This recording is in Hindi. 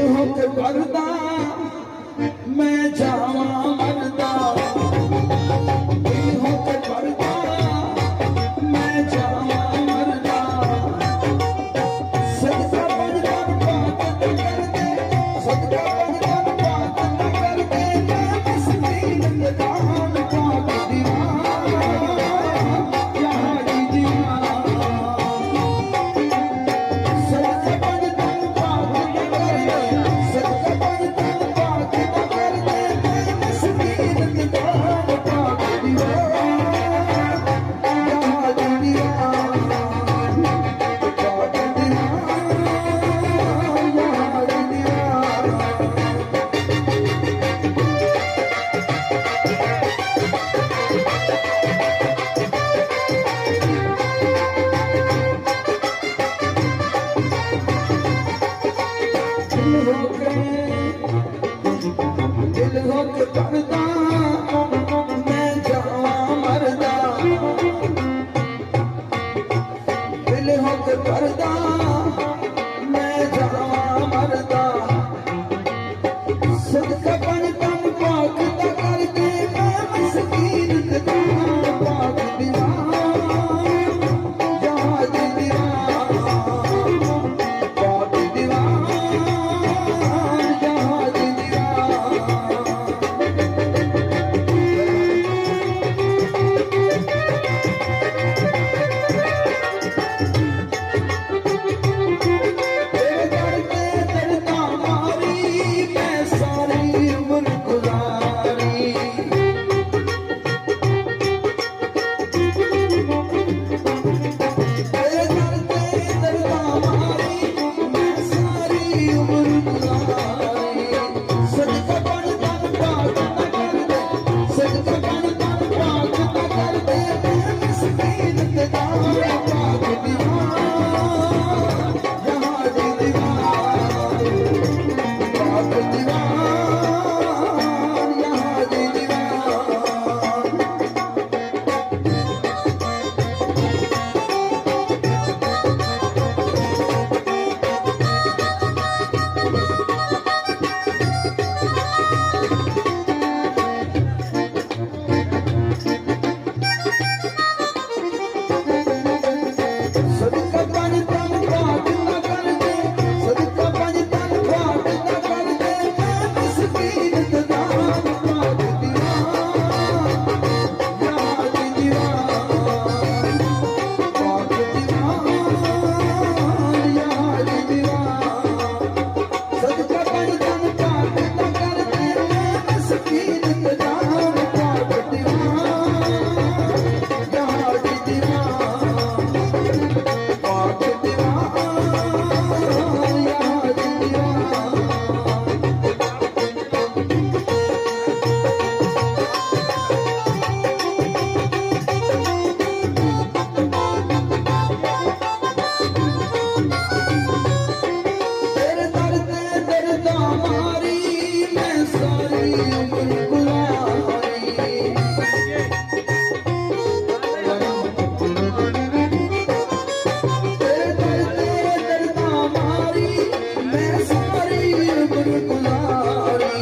होके पर्दा मैं जावा मरदा, दिल होके पर्दा मैं जावा मरदा, सदका बजदान बात न कर दे, सदका बजदान बात न कर दे, मैं मस्कीन निदान पाक दीवाना यहाँ की दीवाना, सदका बजदान बात न कर दे, सदका बजदान बात न कर दे, मैं मस्कीन निदान पाक दीवाना यहाँ की दीवाना, पाक दीवाना यहाँ की दीवाना। दिल होके पर्दा मैं जावा मरदा, दिल होके पर्दा मैं जावा मरदा, सदका बजदान पाक दा कर दे, मैं मस्कीन निदान पाक दीवाना यहाँ दी दीवाना, पाक दीवाना यहाँ दी दीवाना। तेरे दर पे दर्दा मारी मैं सारी उम्र गुजारी, तेरे दर पे दर्दा मारी मैं सारी उम्र गुजारी, सदका बजदान बात न कर दे, सदका बजदान बात न कर दे, मैं मस्कीन निदान पाक दीवाना यहाँ दी दीवाना, पाक दीवाना यहाँ दी दीवाना। सदका बजदान बात न कर दे, सदका बजदान बात न कर दे, मैं मस्कीन निदान पाक दीवाना यहाँ दी दीवाना, पाक दीवाना यहाँ दी दीवाना, सदका बजदान बात न कर दे, मैं मस्कीन निदान पाक दीवाना यहाँ दी दीवाना, पाक दीवाना यहाँ दी दीवाना। तेरे दर पे दर्दा मारी मैं सारी उम्र गुजारी, तेरे दर पे दर्दा मारी मैं सारी उम्र गुजारी,